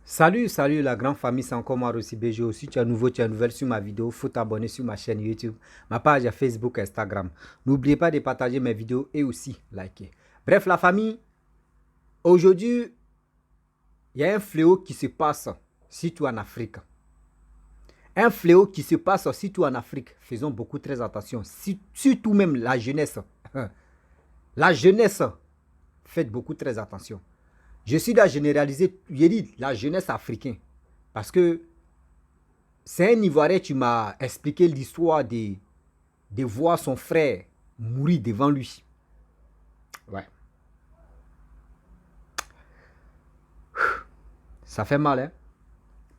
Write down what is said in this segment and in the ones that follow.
Salut la grande famille, c'est encore moi Rossi BG. Si tu es nouveau, tu es nouvelle sur ma vidéo, faut t'abonner sur ma chaîne YouTube, ma page Facebook, Instagram. N'oubliez pas de partager mes vidéos et aussi liker. Bref, la famille, aujourd'hui, il y a un fléau qui se passe surtout en Afrique. Un fléau qui se passe surtout en Afrique. Faisons beaucoup très attention. Surtout même la jeunesse. La jeunesse, faites beaucoup très attention. Je suis là généraliser, j'ai dit la jeunesse africaine. Parce que c'est un Ivoirien qui m'a expliqué l'histoire de voir son frère mourir devant lui. Ouais. Ça fait mal, hein?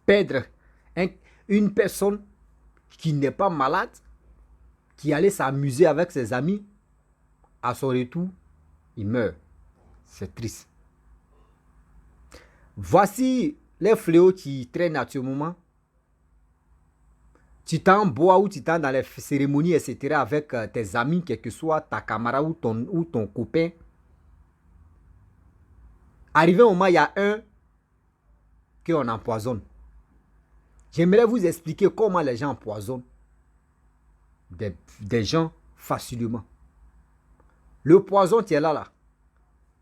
Perdre une personne qui n'est pas malade, qui allait s'amuser avec ses amis, à son retour, il meurt. C'est triste. Voici les fléaux qui traînent actuellement. Tu t'en bois ou tu t'en dans les cérémonies, etc. avec tes amis, quel que soit ta camarade ou ton copain. Arrivé au moment, il y a un qu'on empoisonne. J'aimerais vous expliquer comment les gens empoisonnent des gens facilement. Le poison, tu es là.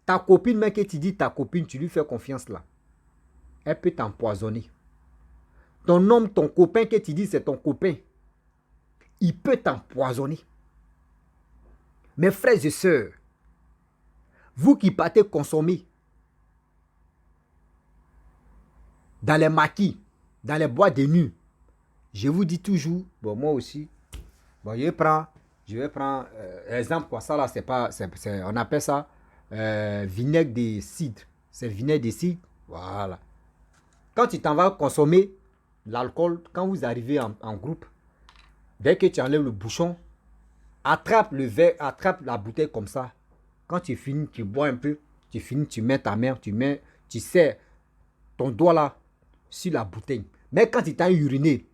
Ta copine, même que tu dis ta copine, tu lui fais confiance là. Elle peut t'empoisonner. Ton homme, ton copain que tu dis c'est ton copain, il peut t'empoisonner. Mes frères et sœurs, vous qui partez consommer dans les maquis, dans les boîtes de nuit, je vous dis toujours, bon moi aussi, bon je vais prendre exemple quoi, ça là c'est pas, on appelle ça vinaigre de cidre, c'est vinaigre de cidre, voilà. Quand tu t'en vas consommer l'alcool, quand vous arrivez en groupe, dès que tu enlèves le bouchon, attrape le verre, attrape la bouteille comme ça. Quand tu finis, tu bois un peu, tu finis, tu mets ta main, tu serres ton doigt là sur la bouteille. Mais quand tu t'as uriné,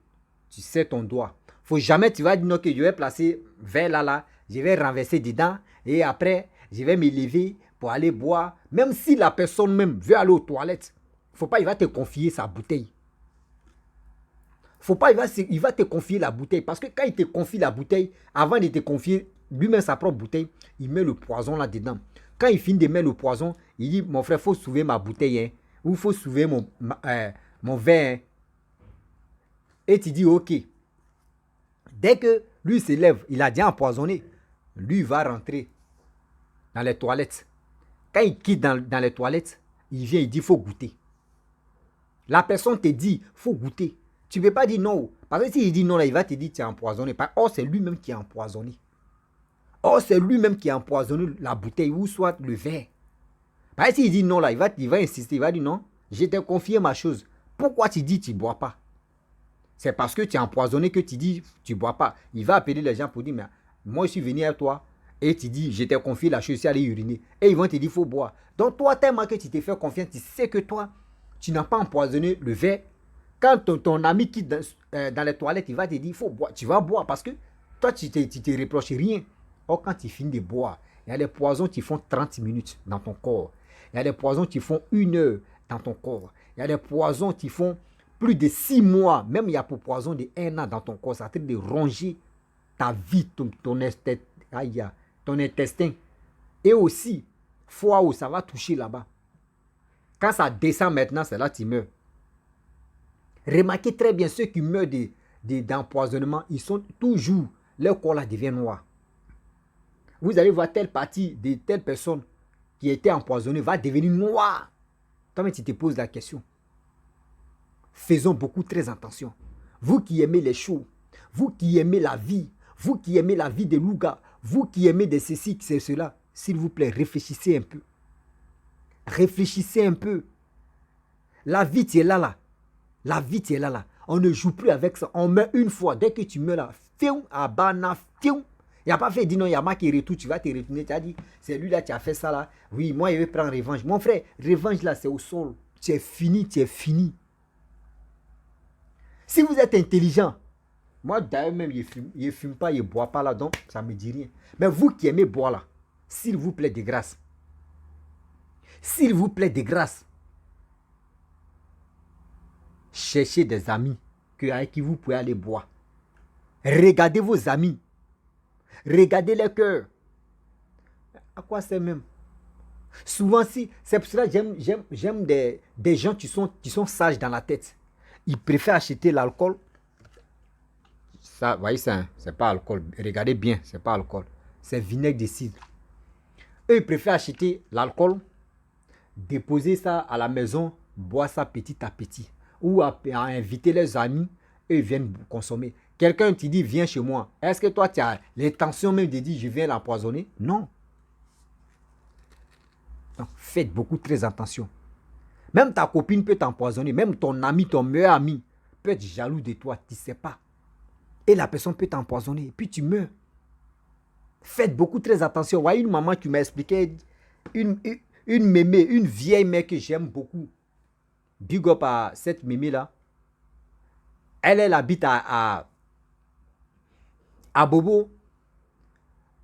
tu serres ton doigt. Faut jamais, tu vas dire non que je vais placer verre là, je vais renverser dedans et après, je vais me lever pour aller boire. Même si la personne même veut aller aux toilettes, faut pas, il va te confier sa bouteille. Faut pas, il va te confier la bouteille. Parce que quand il te confie la bouteille, avant de te confier lui-même sa propre bouteille, il met le poison là-dedans. Quand il finit de mettre le poison, il dit, mon frère, il faut sauver ma bouteille. Hein, ou il faut sauver mon verre. Hein. Et tu dis, ok. Dès que lui se lève, il a déjà empoisonné. Lui va rentrer dans les toilettes. Quand il quitte dans les toilettes, il vient, il dit, il faut goûter. La personne te dit, il faut goûter. Tu ne peux pas dire non. Parce que s'il dit non, là, il va te dire tu es empoisonné. Or, c'est lui-même qui est empoisonné. Or, c'est lui-même qui a empoisonné la bouteille ou soit le verre. Parce que s'il dit non, là, il va insister. Il va dire non, je t'ai confié ma chose. Pourquoi tu dis tu ne bois pas? C'est parce que tu es empoisonné que tu dis tu ne bois pas. Il va appeler les gens pour dire mais moi, je suis venu à toi. Et tu dis je t'ai confié la chose, je suis allé uriner. Et ils vont te dire il faut boire. Donc, toi, tellement que tu t'es fait confiance, tu sais que toi, tu n'as pas empoisonné le verre. Quand ton ami quitte dans les toilettes, il va te dire, il faut boire. Tu vas boire parce que toi, tu te reproches rien. Or, quand tu finis de boire, il y a des poisons qui font 30 minutes dans ton corps. Il y a des poisons qui font 1 heure dans ton corps. Il y a des poisons qui font plus de 6 mois. Même il y a pour poison de 1 an dans ton corps. Ça traite de ronger ta vie, ton intestin. Et aussi, foie où ça va toucher là-bas. Quand ça descend maintenant, c'est là que tu meurs. Remarquez très bien, ceux qui meurent d'empoisonnement, ils sont toujours, leur corps là devient noir. Vous allez voir telle partie de telle personne qui a été empoisonnée va devenir noire. Toi-même, tu te poses la question. Faisons beaucoup très attention. Vous qui aimez les shows, vous qui aimez la vie, vous qui aimez la vie des lougas, vous qui aimez de ceci, c'est cela, s'il vous plaît, réfléchissez un peu. Réfléchissez un peu. La vie, tu es là. La vie, tu es là. On ne joue plus avec ça. On meurt une fois. Dès que tu meurs là, fiou, abana, fiou. Il n'y a pas fait dire non, il y a moi qui retourne, tu vas te retourner. Tu as dit, c'est lui là qui a fait ça là. Oui, moi, il veut prendre revanche. Mon frère, revanche là, c'est au sol. Tu es fini, tu es fini. Si vous êtes intelligent, moi d'ailleurs même, il ne fume pas, il ne boit pas là, donc ça ne me dit rien. Mais vous qui aimez boire là, s'il vous plaît, de grâce. 'S'il vous plaît, de grâce. chercher des amis avec qui vous pouvez aller boire. Regardez vos amis. Regardez les cœurs. À quoi c'est même? Souvent, c'est pour cela que j'aime des gens qui sont sages dans la tête. Ils préfèrent acheter l'alcool. Ça, vous voyez, c'est pas alcool. Regardez bien, c'est pas alcool. C'est vinaigre de cidre. Eux, ils préfèrent acheter l'alcool, déposer ça à la maison, boire ça petit à petit. Ou à inviter les amis, eux, ils viennent consommer. Quelqu'un te dit, viens chez moi. Est-ce que toi, tu as l'intention même de dire, je viens l'empoisonner? Non. Donc, faites beaucoup très attention. Même ta copine peut t'empoisonner. Même ton ami, ton meilleur ami peut être jaloux de toi. Tu ne sais pas. Et la personne peut t'empoisonner. Et puis tu meurs. Faites beaucoup très attention. Vous voyez une maman qui m'a expliqué, une mémé, une vieille mère que j'aime beaucoup. Big up à cette mémé-là. Elle habite à Bobo.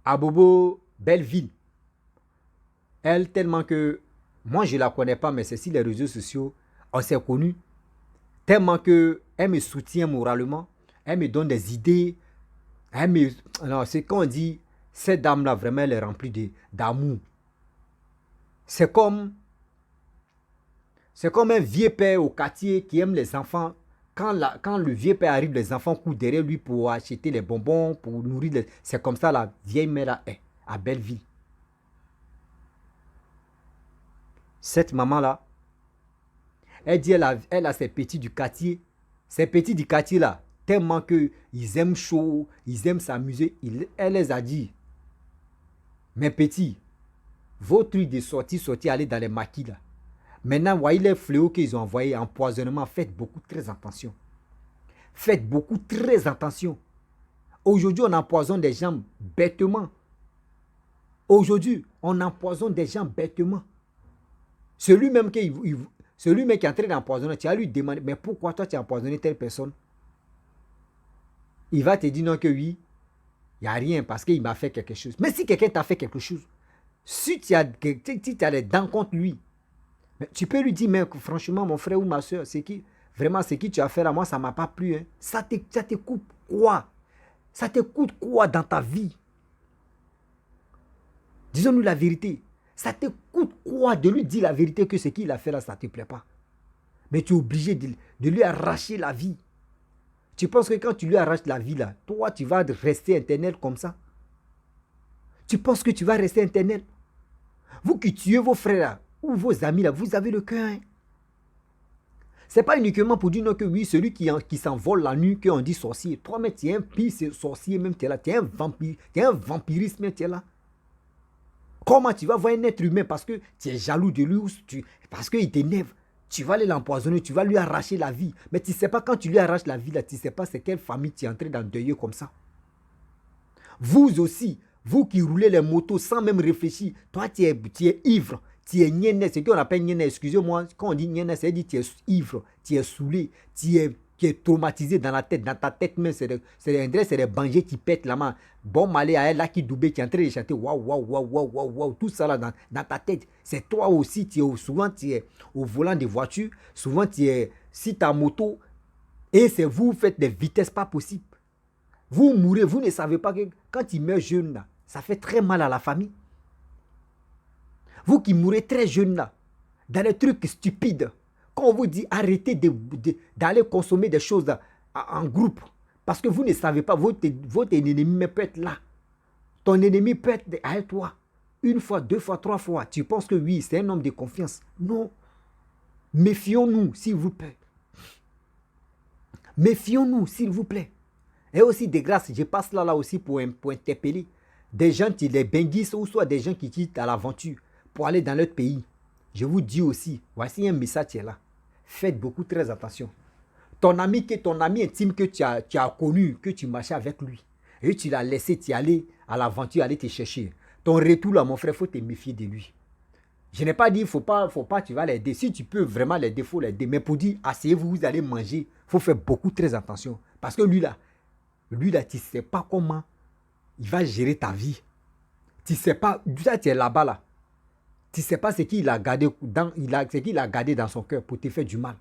À Bobo, Belleville. Elle, tellement que, moi je ne la connais pas, mais c'est sur les réseaux sociaux, on s'est connus. Tellement que elle me soutient moralement. Elle me donne des idées. Alors, c'est quand on dit, cette dame-là, vraiment, elle est remplie d'amour. C'est comme un vieux père au quartier qui aime les enfants. Quand le vieux père arrive, les enfants courent derrière lui pour acheter les bonbons, pour nourrir. C'est comme ça la vieille mère est à Belleville. Cette maman-là, elle dit, elle a ses petits du quartier. Ces petits du quartier là, tellement qu'ils aiment chaud, ils aiment s'amuser. Elle les a dit, mes petits, vos trucs de sortir, aller dans les maquis là. Maintenant, voyez les fléaux qu'ils ont envoyés, empoisonnement, faites beaucoup très attention. Faites beaucoup très attention. Aujourd'hui, on empoisonne des gens bêtement. Aujourd'hui, on empoisonne des gens bêtement. Celui même qui est en train d'empoisonner, tu vas lui demander, mais pourquoi toi tu as empoisonné telle personne? Il va te dire non que oui, il n'y a rien parce qu'il m'a fait quelque chose. Mais si quelqu'un t'a fait quelque chose, si tu as les dents contre lui, mais tu peux lui dire, mais franchement, mon frère ou ma soeur, c'est qui tu as fait là, moi ça ne m'a pas plu. Hein. Ça te coûte quoi? Ça te coûte quoi dans ta vie? Disons-nous la vérité. Ça te coûte quoi de lui dire la vérité que ce qu'il a fait là, ça ne te plaît pas? Mais tu es obligé de lui arracher la vie. Tu penses que quand tu lui arraches la vie là, toi tu vas rester éternel comme ça? Tu penses que tu vas rester éternel? Vous qui tuez vos frères là, ou vos amis là, vous avez le cœur. Hein? Ce n'est pas uniquement pour dire non que oui, celui qui s'envole la nuit, qu'on dit sorcier. Toi, mais tu es un pire sorcier même, tu es là. Tu es un vampire, tu es un vampirisme, tu es là. Comment tu vas voir un être humain parce que tu es jaloux de lui, parce qu'il t'énerve, tu vas aller l'empoisonner, tu vas lui arracher la vie. Mais tu ne sais pas quand tu lui arraches la vie, là, tu ne sais pas c'est quelle famille tu es en train d'endeuiller comme ça. Vous aussi, vous qui roulez les motos sans même réfléchir, toi tu es ivre, tu es nienné, c'est ce qu'on appelle nienné, excusez-moi, quand on dit nienné, c'est dire tu es ivre, tu es saoulé, tu es traumatisé dans la tête, dans ta tête même, c'est des bangers qui pètent la main. Bon malé à elle là qui double, qui est en train de chanter waouh, waouh, waouh, waouh, waouh, waouh, tout ça là dans ta tête. C'est toi aussi, souvent tu es au volant des voitures, souvent tu es si ta moto, et c'est vous faites des vitesses pas possibles. Vous mourrez, vous ne savez pas que quand il meurt jeune là, ça fait très mal à la famille. Vous qui mourrez très jeune là, dans les trucs stupides, quand on vous dit arrêtez d'aller consommer des choses en groupe, parce que vous ne savez pas, votre ennemi peut être là. Ton ennemi peut être avec toi. Une fois, deux fois, trois fois. Tu penses que oui, c'est un homme de confiance. Non. Méfions-nous, s'il vous plaît. Méfions-nous, s'il vous plaît. Et aussi, de grâce, je passe là aussi pour interpeller des gens qui les benguissent ou soit des gens qui quittent à l'aventure pour aller dans leur pays. Je vous dis aussi, voici un message qui est là. Faites beaucoup très attention. Ton ami intime que tu as connu, que tu marchais avec lui, et tu l'as laissé t'y aller à l'aventure, aller te chercher. Ton retour là, mon frère, il faut te méfier de lui. Je n'ai pas dit, il faut pas, tu vas l'aider. Si tu peux vraiment l'aider, il faut l'aider. Mais pour dire, asseyez-vous, vous allez manger, il faut faire beaucoup très attention. Parce que lui là, tu ne sais pas comment il va gérer ta vie. Tu ne sais pas, tu es là-bas là. Tu ne sais pas ce qu'il a gardé dans son cœur pour te faire du mal.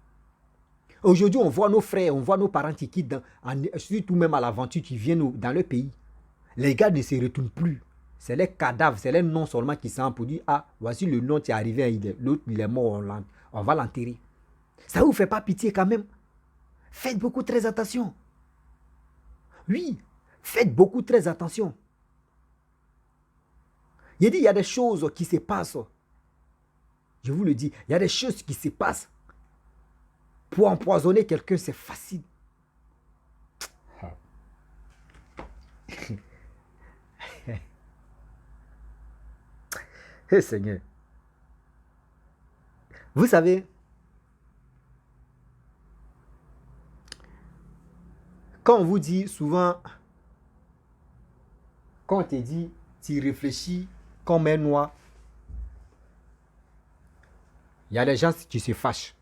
Aujourd'hui, on voit nos frères, on voit nos parents qui quittent, surtout même à l'aventure, qui viennent dans le pays. Les gars ne se retournent plus. C'est les cadavres, c'est les noms seulement qui sont pour dire, ah, voici le nom qui est arrivé, l'autre il est mort, on va l'enterrer. Ça ne vous fait pas pitié quand même? Faites beaucoup très attention. Oui, faites beaucoup très attention. Il dit, il y a des choses qui se passent. Je vous le dis, il y a des choses qui se passent. Pour empoisonner quelqu'un, c'est facile. Hey, Seigneur. Vous savez, quand on vous dit souvent, quand on te dit, tu réfléchis comme un noir, il y a des gens qui se fâchent.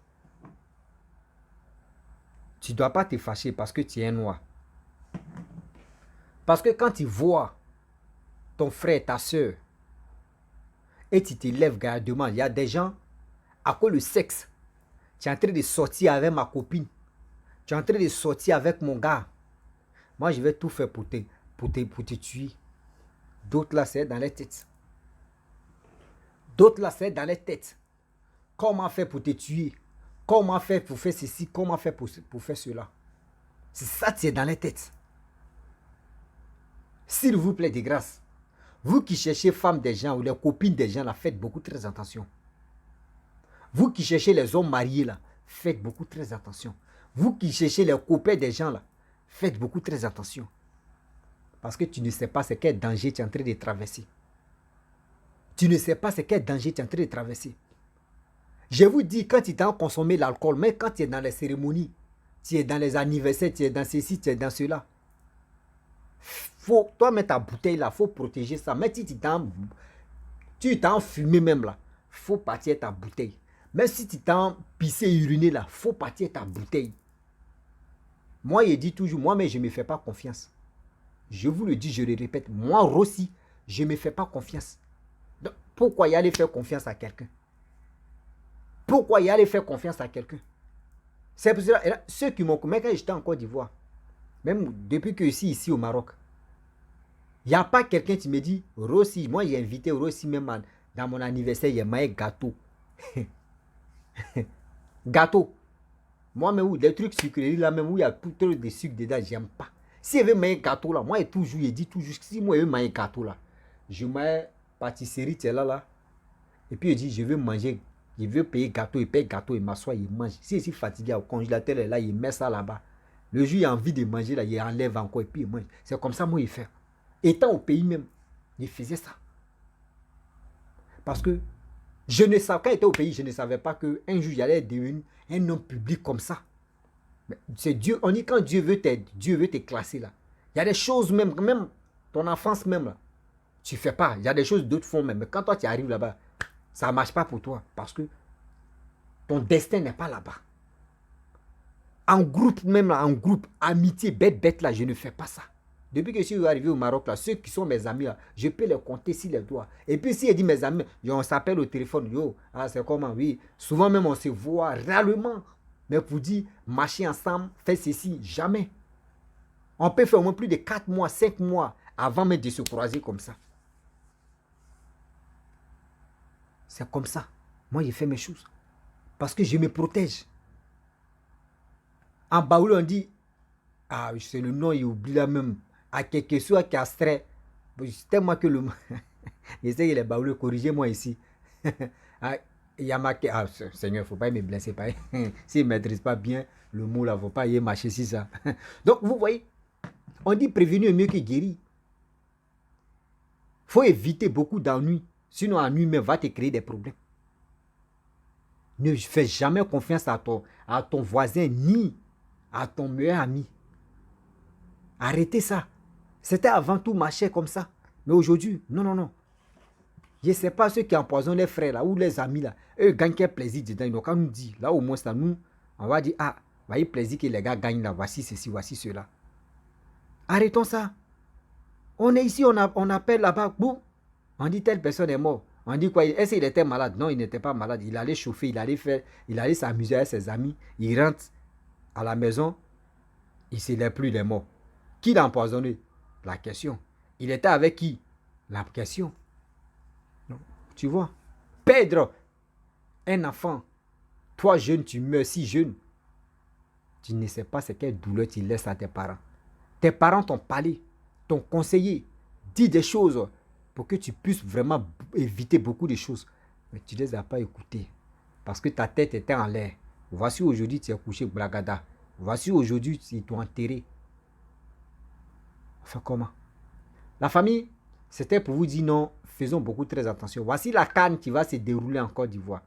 Tu ne dois pas te fâcher parce que tu es un noir. Parce que quand tu vois ton frère, ta soeur, et tu te lèves gardement, il y a des gens, à cause du sexe, tu es en train de sortir avec ma copine, tu es en train de sortir avec mon gars. Moi, je vais tout faire pour te tuer. D'autres là, c'est dans les têtes. D'autres là, c'est dans les têtes. Comment faire pour te tuer? Comment faire pour faire ceci? Comment faire pour faire cela? C'est ça qui est dans les têtes. S'il vous plaît, de grâce, vous qui cherchez femmes des gens ou les copines des gens, là, faites beaucoup très attention. Vous qui cherchez les hommes mariés, là, faites beaucoup très attention. Vous qui cherchez les copains des gens, là, faites beaucoup très attention. Parce que tu ne sais pas ce quel danger tu es en train de traverser. Tu ne sais pas ce quel danger tu es en train de traverser. Je vous dis, quand tu t'as consommé l'alcool, mais quand tu es dans les cérémonies, tu es dans les anniversaires, tu es dans ceci, tu es dans cela. Faut, toi, mettre ta bouteille là, il faut protéger ça. Mais si tu t'en fumé même là, il faut partir ta bouteille. Même si tu t'en pissé, uriné là, il faut partir ta bouteille. Moi, je dis toujours, moi, mais je ne me fais pas confiance. Je vous le dis, je le répète, moi aussi, je ne me fais pas confiance. Donc, pourquoi y aller faire confiance à quelqu'un? Pourquoi y aller faire confiance à quelqu'un? C'est pour cela, ceux qui m'ont connu, quand j'étais en Côte d'Ivoire, même depuis que je suis ici au Maroc, il n'y a pas quelqu'un qui me dit, Rossi, moi j'ai invité Rossi même dans mon anniversaire, il y a un gâteau. Gâteau. Moi, même où des trucs sucrés là, même où il y a tout de sucre dedans, j'aime pas. Si je veux manger un gâteau là, moi je dis toujours, si moi je veux manger un gâteau là, je mets pâtisserie, tu es là, et puis je dis, je veux manger, je veux payer gâteau, il paye gâteau, il m'assoit, il mange. Si je suis fatigué au congélateur là, il met ça là-bas. Le jour il a envie de manger là, il enlève encore et puis il mange. C'est comme ça moi il fait. Étant au pays même, il faisait ça. Parce que je ne savais, quand j'étais au pays, je ne savais pas qu'un jour j'allais devenir un homme public comme ça. C'est Dieu, on dit quand Dieu veut te classer là. Il y a des choses même ton enfance même là, tu ne fais pas. Il y a des choses d'autres font même. Mais quand toi tu arrives là-bas, ça ne marche pas pour toi. Parce que ton destin n'est pas là-bas. En groupe même là, en groupe, amitié, bête là, je ne fais pas ça. Depuis que je suis arrivé au Maroc, là, ceux qui sont mes amis, là, je peux les compter si les doigts. Et puis, si je dis mes amis, on s'appelle au téléphone, yo, ah, c'est comment, oui. Souvent même, on se voit rarement. Mais pour dire, marcher ensemble, faire ceci, jamais. On peut faire au moins plus de 4 mois, 5 mois avant même de se croiser comme ça. C'est comme ça. Moi, j'ai fait mes choses. Parce que je me protège. En Baoulé, on dit, ah, c'est le nom, il oublie là même. À quelque chose qui a strait. C'est moi que le. Je sais que les Baoulés, corrigez-moi ici. Il y a marqué. Ah, Seigneur, il ne faut pas me blesser. S'il ne maîtrise pas bien le mot là, il ne faut pas y marcher si ça. Donc, vous voyez, on dit prévenir est mieux que guérir. Il faut éviter beaucoup d'ennuis. Sinon, ennui même va te créer des problèmes. Ne fais jamais confiance à ton voisin ni à ton meilleur ami. Arrêtez ça. C'était avant tout marcher comme ça. Mais aujourd'hui, non, non, non. Je ne sais pas ceux qui empoisonnent les frères là, ou les amis là. Eux gagnent quel plaisir dedans. Ils n'ont qu'à nous dire. Là au moins, ça nous, on va dire, ah, voyez plaisir que les gars gagnent là. Voici ceci, voici cela. Arrêtons ça. On est ici, on appelle là-bas. Boum. On dit telle personne est morte. On dit quoi? Est-ce qu'il était malade? Non, il n'était pas malade. Il allait chauffer, il allait s'amuser avec ses amis. Il rentre. À la maison, il ne célèbre plus les morts. Qui l'a empoisonné? La question. Il était avec qui? La question. Non. Tu vois? Perdre un enfant, toi jeune, tu meurs si jeune. Tu ne sais pas ce quelle douleur tu laisses à tes parents. Tes parents t'ont parlé, t'ont conseillé, dit des choses pour que tu puisses vraiment éviter beaucoup de choses. Mais tu ne les as pas écoutées parce que ta tête était en l'air. Voici aujourd'hui, tu es couché blagada. Voici aujourd'hui, ils t'ont enterré. Enfin, comment? La famille, c'était pour vous dire non, faisons beaucoup très attention. Voici la CAN qui va se dérouler en Côte d'Ivoire.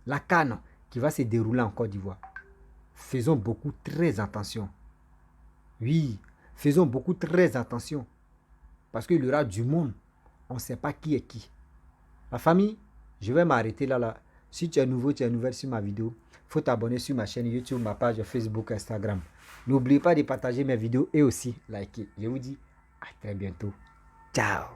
La CAN qui va se dérouler en Côte d'Ivoire. Faisons beaucoup très attention. Oui, faisons beaucoup très attention. Parce qu'il y aura du monde. On ne sait pas qui est qui. La famille, je vais m'arrêter là. Si tu es nouveau, tu es nouvelle sur ma vidéo, il faut t'abonner sur ma chaîne YouTube, ma page Facebook, Instagram. N'oublie pas de partager mes vidéos et aussi liker. Je vous dis à très bientôt. Ciao.